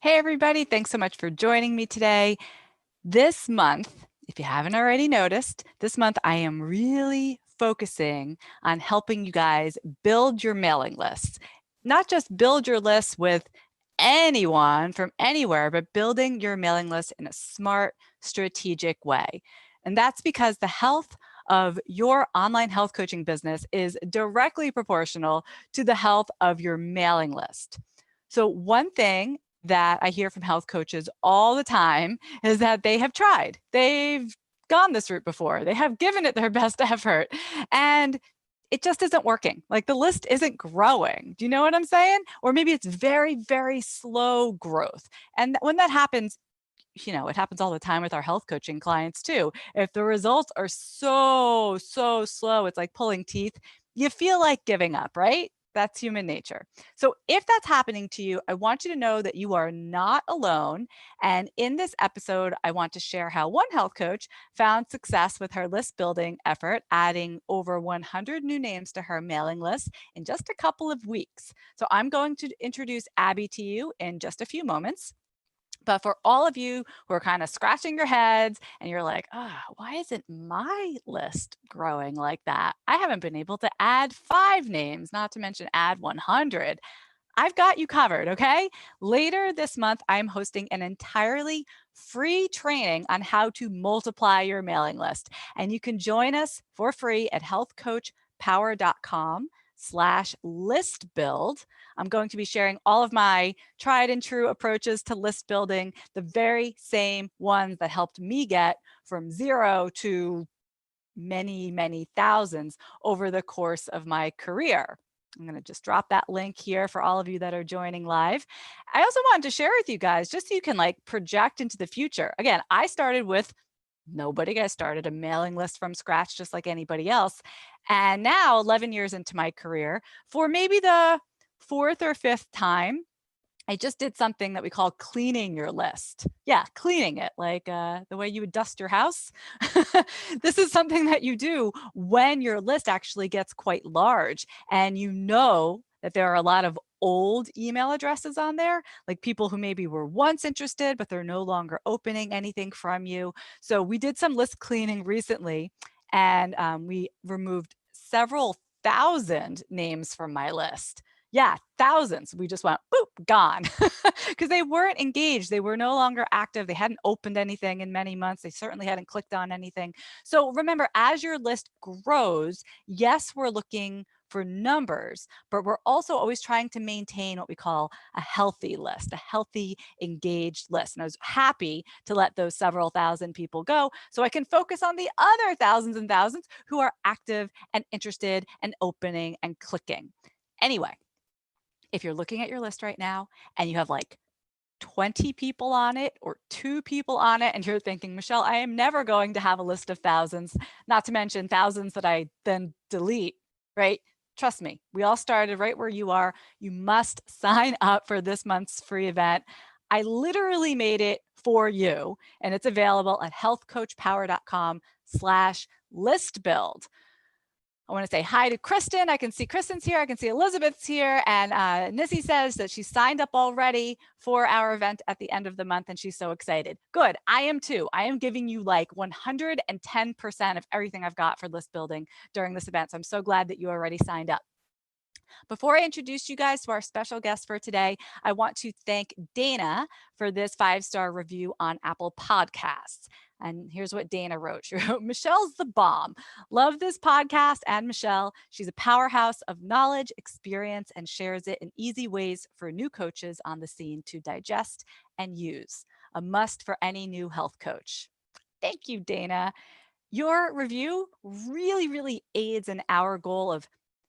Hey, everybody. Thanks so much for joining me today. This month, if you haven't already noticed, this month I am really focusing on helping you guys build your mailing lists. Not just build your lists with anyone from anywhere, but building your mailing list in a smart, strategic way. And that's because the health of your online health coaching business is directly proportional to the health of your mailing list. So one thing that I hear from health coaches all the time is that they have tried. They've gone this route before. They have given it their best effort, and it just isn't working. Like the list isn't growing. Do you know what I'm saying? Or maybe it's very, very slow growth. And when that happens, it happens all the time with our health coaching clients too. If the results are so, so slow, it's like pulling teeth, you feel like giving up, right? That's human nature. So if that's happening to you, I want you to know that you are not alone. And in this episode, I want to share how one health coach found success with her list building effort, adding over 100 new names to her mailing list in just a couple of weeks. So I'm going to introduce Abby to you in just a few moments. But for all of you who are kind of scratching your heads and you're like, why isn't my list growing like that? I haven't been able to add 5 names, not to mention add 100. I've got you covered, okay? Later this month, I'm hosting an entirely free training on how to multiply your mailing list. And you can join us for free at healthcoachpower.com/list build. I'm going to be sharing all of my tried and true approaches to list building, the very same ones that helped me get from 0 to many, many thousands over the course of my career. I'm going to just drop that link here for all of you that are joining live. I also wanted to share with you guys, just so you can project into the future. Again, I started with nobody. I started a mailing list from scratch, just like anybody else. And now, 11 years into my career, for maybe the fourth or fifth time, I just did something that we call cleaning your list. Yeah, cleaning it, like the way you would dust your house. This is something that you do when your list actually gets quite large and you know that there are a lot of old email addresses on there, like people who maybe were once interested, but they're no longer opening anything from you. So we did some list cleaning recently, and we removed several thousand names from my list. Yeah, thousands. We just went, boop, gone. Because they weren't engaged. They were no longer active. They hadn't opened anything in many months. They certainly hadn't clicked on anything. So remember, as your list grows, yes, we're looking for numbers, but we're also always trying to maintain what we call a healthy list, a healthy, engaged list. And I was happy to let those several thousand people go so I can focus on the other thousands and thousands who are active and interested and opening and clicking. Anyway, if you're looking at your list right now and you have like 20 people on it or 2 people on it, and you're thinking, Michelle, I am never going to have a list of thousands, not to mention thousands that I then delete, right? Trust me, we all started right where you are. You must sign up for this month's free event. I literally made it for you, and it's available at healthcoachpower.com/list build. I want to say hi to Kristen. I can see Kristen's here. I can see Elizabeth's here. And Nissy says that she signed up already for our event at the end of the month, and she's so excited. Good. I am too. I am giving you like 110% of everything I've got for list building during this event. So I'm so glad that you already signed up. Before I introduce you guys to our special guest for today, I want to thank Dana for this 5-star review on Apple Podcasts. And here's what Dana wrote. She wrote, Michelle's the bomb. Love this podcast and Michelle. She's a powerhouse of knowledge, experience, and shares it in easy ways for new coaches on the scene to digest and use. A must for any new health coach. Thank you, Dana. Your review really, really aids in our goal of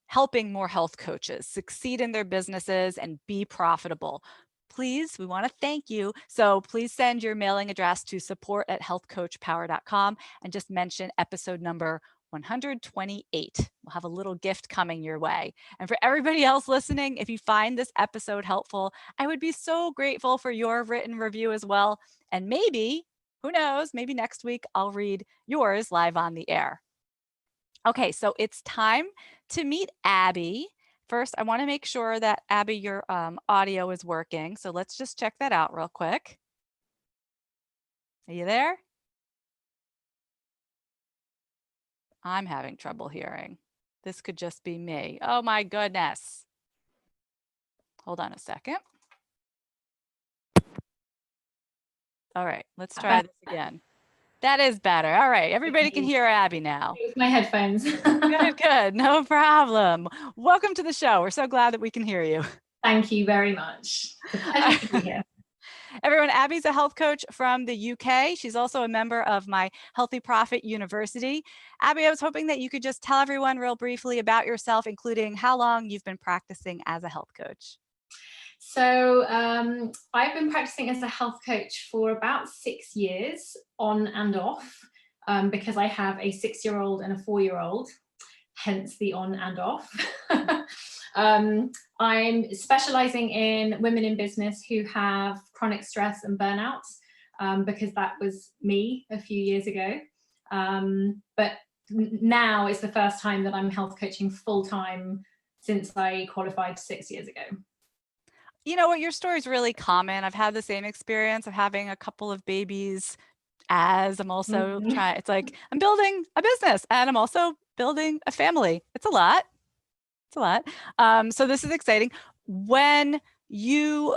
helping more health coaches succeed in their businesses and be profitable. Please, we want to thank you. So please send your mailing address to support@healthcoachpower.com and just mention episode number 128. We'll have a little gift coming your way. And for everybody else listening, if you find this episode helpful, I would be so grateful for your written review as well. And maybe, who knows, maybe next week I'll read yours live on the air. Okay, so it's time to meet Abby first, I want to make sure that Abby, your audio is working. So let's just check that out real quick. Are you there? I'm having trouble hearing. This could just be me. Oh my goodness. Hold on a second. All right, let's try this again. That is better. All right, everybody can hear Abby now. It was my headphones. Good, good, no problem. Welcome to the show. We're so glad that we can hear you. Thank you very much. It's a pleasure to be here. Everyone, Abby's a health coach from the UK. She's also a member of my Healthy Profit University. Abby, I was hoping that you could just tell everyone real briefly about yourself, including how long you've been practicing as a health coach. So I've been practicing as a health coach for about 6 years, on and off, because I have a 6-year-old and a 4-year-old, hence the on and off. I'm specializing in women in business who have chronic stress and burnout, because that was me a few years ago. But now is the first time that I'm health coaching full time since I qualified 6 years ago. You know what, your story is really common. I've had the same experience of having a couple of babies as I'm also trying. It's like I'm building a business and I'm also building a family. It's a lot. It's a lot. So this is exciting. When you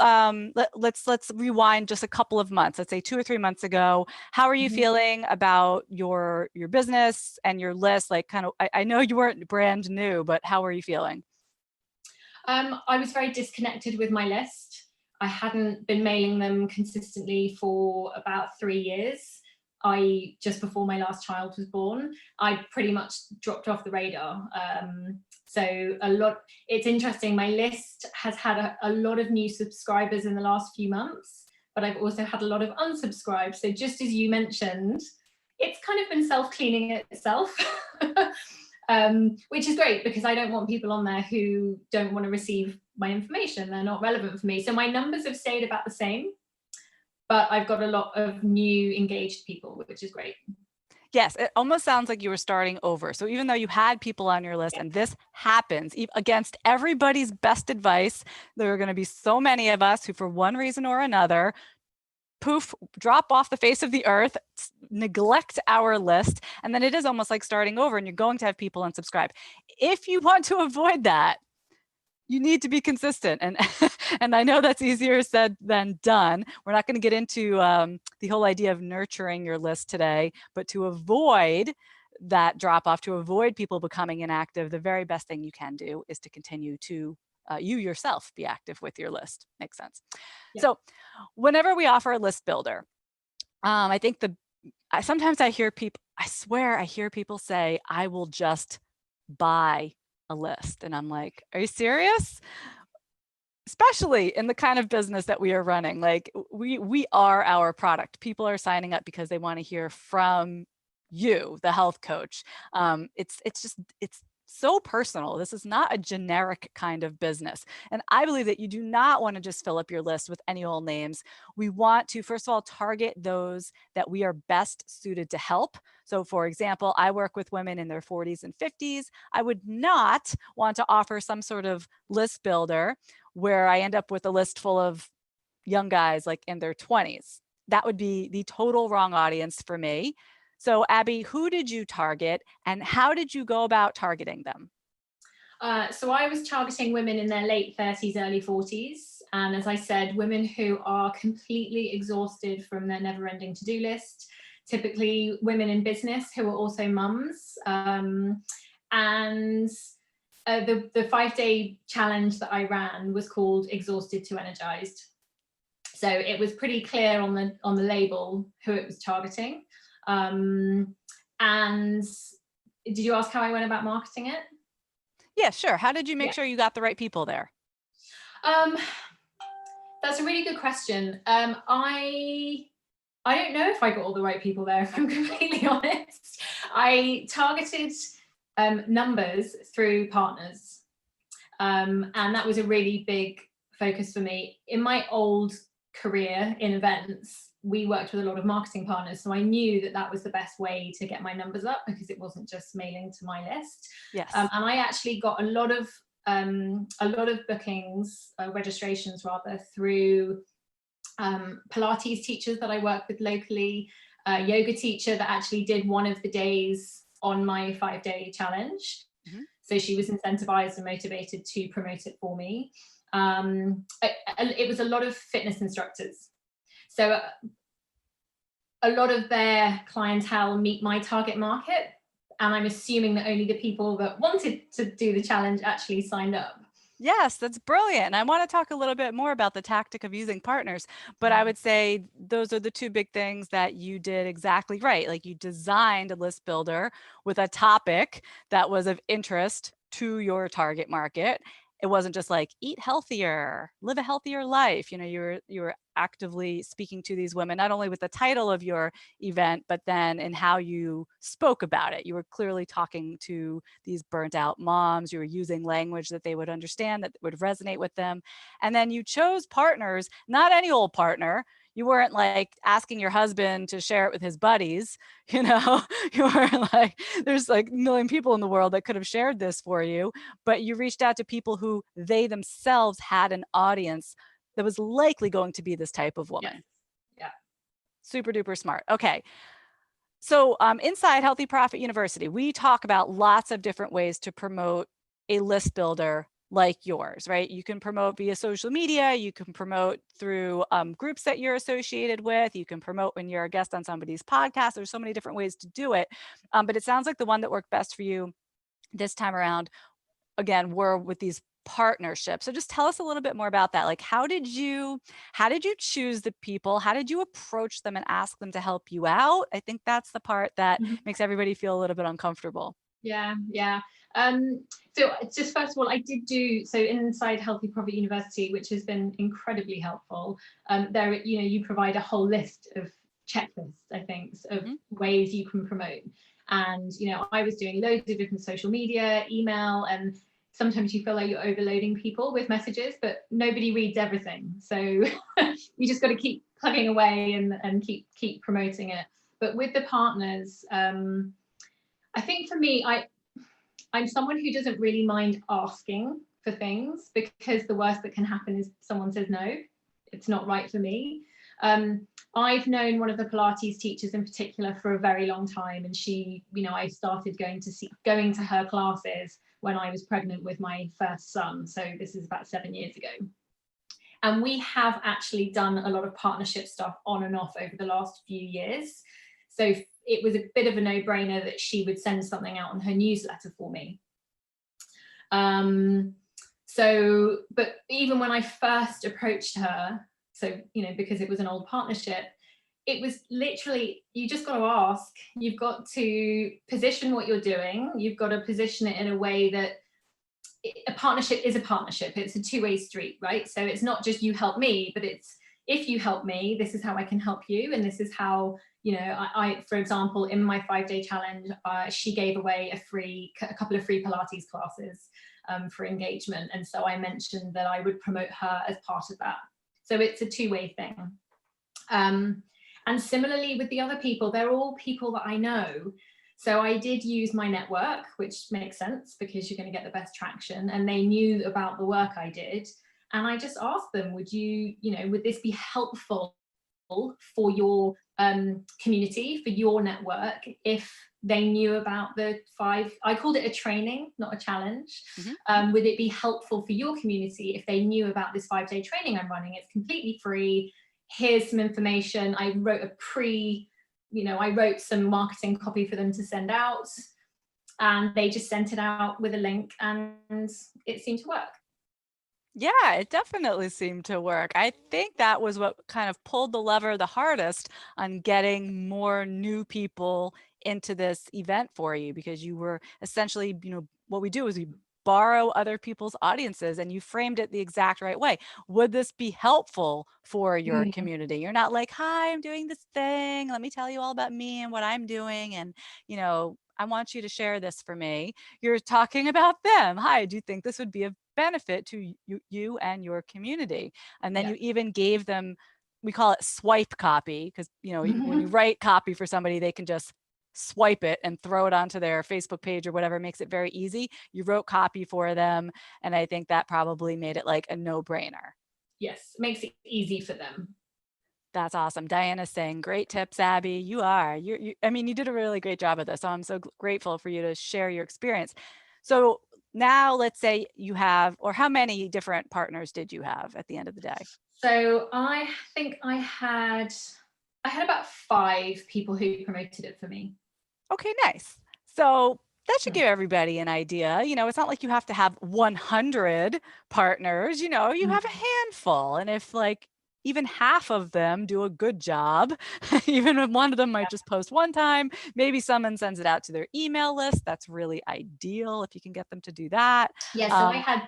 let's rewind just a couple of months, let's say 2 or 3 months ago, how are you feeling about your business and your list? Like kind of, I know you weren't brand new, but how are you feeling? I was very disconnected with my list. I hadn't been mailing them consistently for about 3 years. Just before my last child was born, I pretty much dropped off the radar. So it's interesting, my list has had a lot of new subscribers in the last few months, but I've also had a lot of unsubscribed. So just as you mentioned, it's kind of been self-cleaning itself. Which is great because I don't want people on there who don't want to receive my information. They're not relevant for me. So my numbers have stayed about the same, but I've got a lot of new engaged people, which is great. Yes, it almost sounds like you were starting over. So even though you had people on your list, and this happens against everybody's best advice, there are going to be so many of us who, for one reason or another, poof, drop off the face of the earth, neglect our list, and then it is almost like starting over and you're going to have people unsubscribe. If you want to avoid that, you need to be consistent. And, and I know that's easier said than done. We're not going to get into the whole idea of nurturing your list today, but to avoid that drop off, to avoid people becoming inactive, the very best thing you can do is to continue to you yourself be active with your list. Makes sense. Yeah. So whenever we offer a list builder, I think sometimes I hear people, I swear I hear people say, I will just buy a list. And I'm like, are you serious? Especially in the kind of business that we are running. Like we are our product. People are signing up because they want to hear from you, the health coach. It's so personal. This is not a generic kind of business. And I believe that you do not want to just fill up your list with any old names. We want to, first of all, target those that we are best suited to help. So for example, I work with women in their 40s and 50s. I would not want to offer some sort of list builder where I end up with a list full of young guys like in their 20s. That would be the total wrong audience for me. So Abby, who did you target and how did you go about targeting them? So I was targeting women in their late 30s, early 40s. And as I said, women who are completely exhausted from their never-ending to-do list, typically women in business who are also mums. And the 5-day challenge that I ran was called Exhausted to Energized. So it was pretty clear on the label who it was targeting. And did you ask how I went about marketing it? Yeah, sure. How did you make sure you got the right people there? That's a really good question. I don't know if I got all the right people there, if I'm completely honest. I targeted numbers through partners. And that was a really big focus for me. In my old career in events, we worked with a lot of marketing partners. So I knew that that was the best way to get my numbers up because it wasn't just mailing to my list. Yes. And I actually got a lot of a lot of bookings, registrations rather, through Pilates teachers that I work with locally, a yoga teacher that actually did one of the days on my 5-day challenge. Mhm. So she was incentivized and motivated to promote it for me. It was a lot of fitness instructors. So a lot of their clientele meet my target market. And I'm assuming that only the people that wanted to do the challenge actually signed up. Yes, that's brilliant. And I want to talk a little bit more about the tactic of using partners, but I would say those are the two big things that you did exactly right. Like, you designed a list builder with a topic that was of interest to your target market. It wasn't just like eat healthier, live a healthier life. You were actively speaking to these women, not only with the title of your event, but then in how you spoke about it. You were clearly talking to these burnt out moms. You were using language that they would understand, that would resonate with them. And then you chose partners, not any old partner. You weren't like asking your husband to share it with his buddies, you know, you weren't like, there's like a million people in the world that could have shared this for you, but you reached out to people who they themselves had an audience that was likely going to be this type of Yeah. woman. Yeah. Super duper smart. Okay. So inside Healthy Profit University, we talk about lots of different ways to promote a list builder like yours, right? You can promote via social media. You can promote through groups that you're associated with. You can promote when you're a guest on somebody's podcast. There's so many different ways to do it. But it sounds like the one that worked best for you this time around, again, were with these partnerships. So just tell us a little bit more about that. Like, how did you choose the people? How did you approach them and ask them to help you out? I think that's the part that makes everybody feel a little bit uncomfortable. Yeah, yeah. So just first of all, I did do, so inside Healthy Profit University, which has been incredibly helpful. There, you provide a whole list of checklists, I think, of ways you can promote. And, I was doing loads of different social media, email, and sometimes you feel like you're overloading people with messages, but nobody reads everything. So you just got to keep plugging away and keep promoting it. But with the partners, I think for me, I'm someone who doesn't really mind asking for things, because the worst that can happen is someone says no, it's not right for me. I've known one of the Pilates teachers in particular for a very long time, and she, I started going to her classes when I was pregnant with my first son. So this is about 7 years ago. And we have actually done a lot of partnership stuff on and off over the last few years. So it was a bit of a no-brainer that she would send something out on her newsletter for me. But even when I first approached her, so, because it was an old partnership, it was literally, you just got to ask, you've got to position what you're doing, you've got to position it in a way that a partnership is a partnership. It's a two-way street, right? So it's not just you help me, but it's, if you help me, this is how I can help you. And this is how, I for example, in my 5-day challenge, she gave away a couple of free Pilates classes for engagement. And so I mentioned that I would promote her as part of that. So it's a two-way thing. And similarly with the other people, they're all people that I know. So I did use my network, which makes sense because you're going to get the best traction. And they knew about the work I did. And I just asked them, would this be helpful for your community, for your network, if they knew about the 5, I called it a training, not a challenge. Would it be helpful for your community if they knew about this 5-day training I'm running? It's completely free. Here's some information. I wrote I wrote some marketing copy for them to send out, and they just sent it out with a link, and it seemed to work. Yeah, it definitely seemed to work. I think that was what kind of pulled the lever the hardest on getting more new people into this event for you, because you were essentially, what we do is we borrow other people's audiences, and you framed it the exact right way. Would this be helpful for your community? You're not like, hi, I'm doing this thing. Let me tell you all about me and what I'm doing. And, I want you to share this for me. You're talking about them. Hi, do you think this would be of benefit to you and your community? And then you even gave them, we call it swipe copy, because when you write copy for somebody, they can just swipe it and throw it onto their Facebook page or whatever, makes it very easy. You wrote copy for them. And I think that probably made it like a no-brainer. Yes, makes it easy for them. That's awesome. Diana's saying, great tips, Abby. You are. I mean, you did a really great job of this. So I'm so grateful for you to share your experience. So now let's say you have, or how many different partners did you have at the end of the day? So I think I had about 5 people who promoted it for me. Okay, nice. So that should give everybody an idea. You know, it's not like you have to have 100 partners, you know, you have a handful. And if like even half of them do a good job, even if one of them might just post one time, maybe someone sends it out to their email list. That's really ideal if you can get them to do that. Yeah, so I had,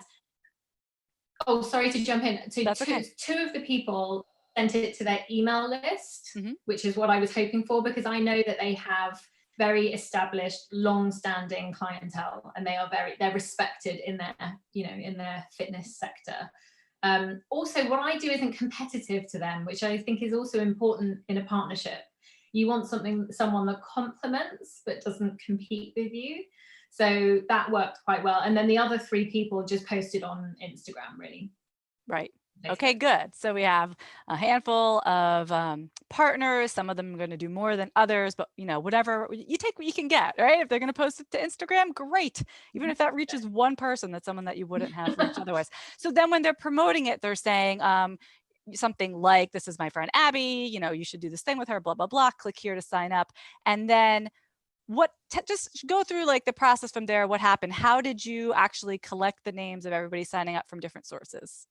oh, sorry to jump in. So That's okay. two of the people sent it to their email list, Mhm. which is what I was hoping for, because I know that they have very established, long-standing clientele, and they're respected in their, you know, in their fitness sector. Also, what I do isn't competitive to them, which I think is also important in a partnership. You want someone that complements but doesn't compete with you. So that worked quite well. And then the other 3 people just posted on Instagram, really. Right. Okay, good. So we have a handful of partners. Some of them are going to do more than others, but you know, whatever you take what you can get, right? If they're going to post it to Instagram, great. Even if that reaches one person, that's someone that you wouldn't have reached otherwise. So then when they're promoting it, they're saying something like, this is my friend Abby, you know, you should do this thing with her, blah, blah, blah, click here to sign up. And then just go through like the process from there. What happened? How did you actually collect the names of everybody signing up from different sources?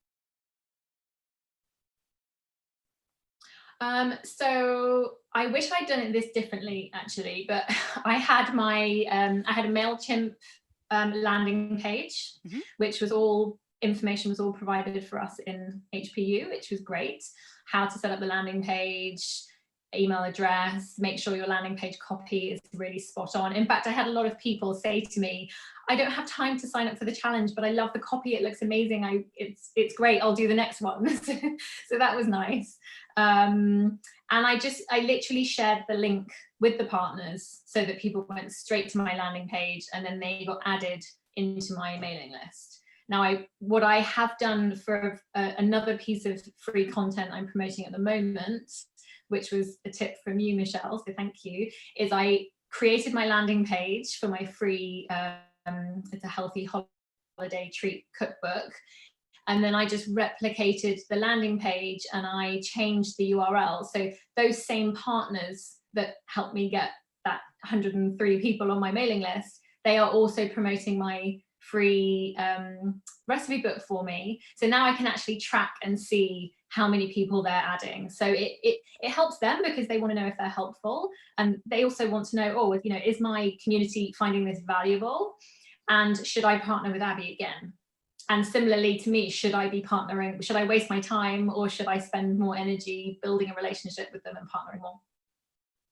So I wish I'd done it this differently, actually, but I had I had a MailChimp landing page, which was all information was all provided for us in HPU, which was great. How to set up the landing page, email address, make sure your landing page copy is really spot on. In fact, I had a lot of people say to me, I don't have time to sign up for the challenge, but I love the copy. It looks amazing. It's great. I'll do the next one. So that was nice. And I literally shared the link with the partners so that people went straight to my landing page and then they got added into my mailing list. Now, what I have done for another piece of free content I'm promoting at the moment, which was a tip from you, Michelle, so thank you, is I created my landing page for my free, it's a healthy holiday treat cookbook. And then I just replicated the landing page and I changed the URL. So those same partners that helped me get that 103 people on my mailing list, they are also promoting my free recipe book for me. So now I can actually track and see how many people they're adding. So it helps them because they want to know if they're helpful. And they also want to know, oh, you know, is my community finding this valuable? And should I partner with Abby again? And similarly to me, should I be partnering? Should I waste my time or should I spend more energy building a relationship with them and partnering more?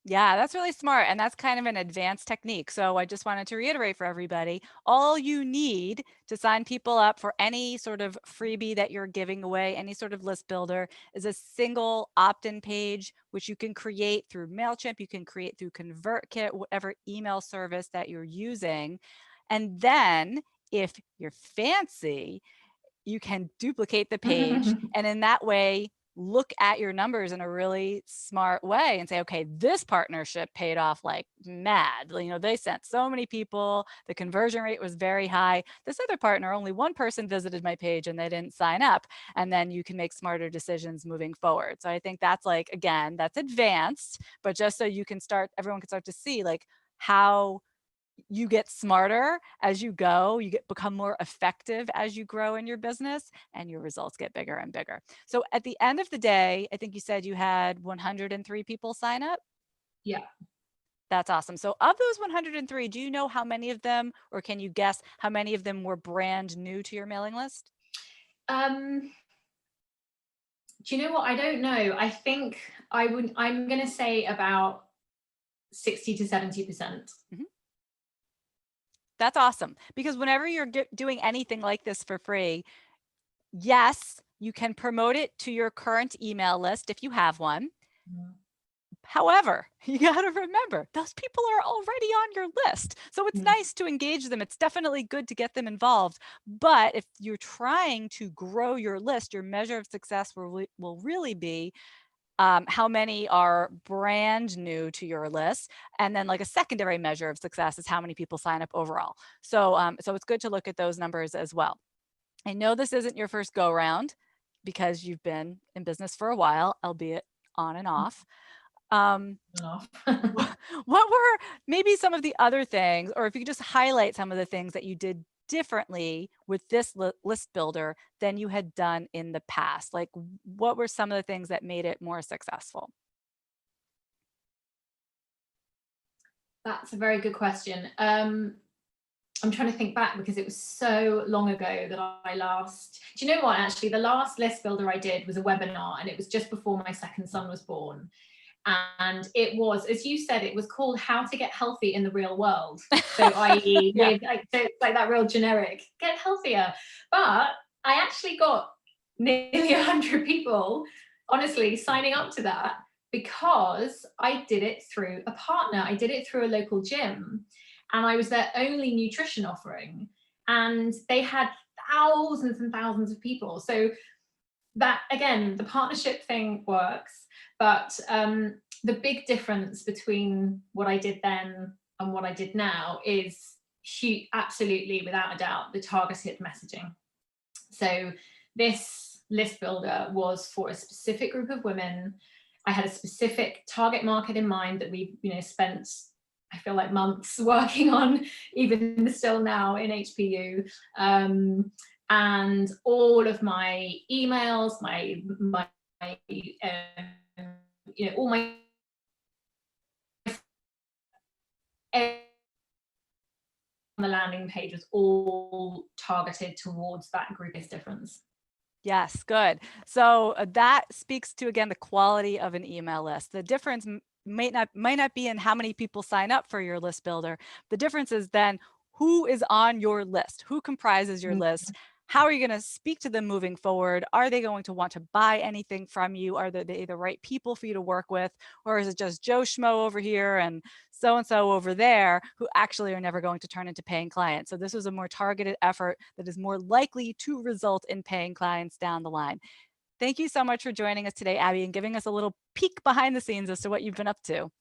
Yeah, that's really smart. And that's kind of an advanced technique. So I just wanted to reiterate for everybody, all you need to sign people up for any sort of freebie that you're giving away, any sort of list builder, is a single opt-in page, which you can create through MailChimp, you can create through ConvertKit, whatever email service that you're using. And then if you're fancy, you can duplicate the page. And in that way, look at your numbers in a really smart way and say, okay, this partnership paid off like mad. You know, they sent so many people, the conversion rate was very high. This other partner, only one person visited my page and they didn't sign up. And then you can make smarter decisions moving forward. So I think that's like, again, that's advanced, but just so you can start, everyone can start to see like how you get smarter as you go, you become more effective as you grow in your business, and your results get bigger and bigger. So at the end of the day, I think you said you had 103 people sign up. Yeah. That's awesome. So of those 103, do you know how many of them, or can you guess how many of them were brand new to your mailing list? Do you know what? I don't know. I think I'm going to say about 60 to 70%. That's awesome. Because whenever you're doing anything like this for free, yes, you can promote it to your current email list if you have one. However, you got to remember those people are already on your list. So it's Mm. nice to engage them. It's definitely good to get them involved. But if you're trying to grow your list, your measure of success will really be how many are brand new to your list, and then like a secondary measure of success is how many people sign up overall. So it's good to look at those numbers as well. I know this isn't your first go round because you've been in business for a while, albeit on and off. Um, Enough. what were maybe some of the other things, or if you could just highlight some of the things that you did differently with this list builder than you had done in the past? Like, what were some of the things that made it more successful? That's a very good question. I'm trying to think back because it was so long ago that I last. Do you know what? Actually, the last list builder I did was a webinar, and it was just before my second son was born. And it was, as you said, it was called "How to Get Healthy in the Real World." So, i.e., Yeah. with like, so it's like that real generic, get healthier. But I actually got nearly 100 people, honestly, signing up to that because I did it through a partner. I did it through a local gym, and I was their only nutrition offering. And they had thousands and thousands of people. So that, again, the partnership thing works, but the big difference between what I did then and what I did now is huge, absolutely, without a doubt, the targeted messaging. So this list builder was for a specific group of women. I had a specific target market in mind that we, spent, I feel like, months working on, even still now in HPU. And all of my emails, all my on the landing page was all targeted towards that group is difference. Yes, good. So that speaks to, again, the quality of an email list. The difference might not be in how many people sign up for your list builder. The difference is then who is on your list, who comprises your list. How are you going to speak to them moving forward? Are they going to want to buy anything from you? Are they the right people for you to work with? Or is it just Joe Schmo over here and so over there who actually are never going to turn into paying clients? So this was a more targeted effort that is more likely to result in paying clients down the line. Thank you so much for joining us today, Abby, and giving us a little peek behind the scenes as to what you've been up to.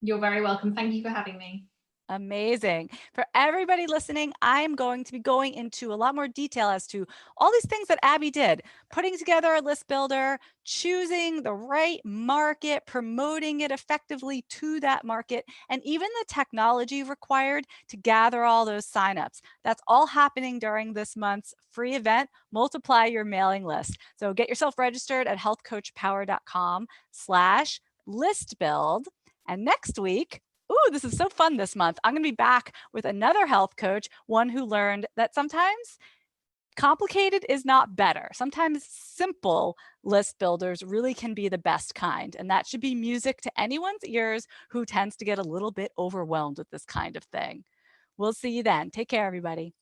You're very welcome. Thank you for having me. Amazing. For everybody listening, I am going to be going into a lot more detail as to all these things that Abby did, putting together a list builder, choosing the right market, promoting it effectively to that market, and even the technology required to gather all those signups. That's all happening during this month's free event, Multiply Your Mailing List. So get yourself registered at healthcoachpower.com/listbuild. And next week, ooh, this is so fun this month. I'm going to be back with another health coach, one who learned that sometimes complicated is not better. Sometimes simple list builders really can be the best kind. And that should be music to anyone's ears who tends to get a little bit overwhelmed with this kind of thing. We'll see you then. Take care, everybody.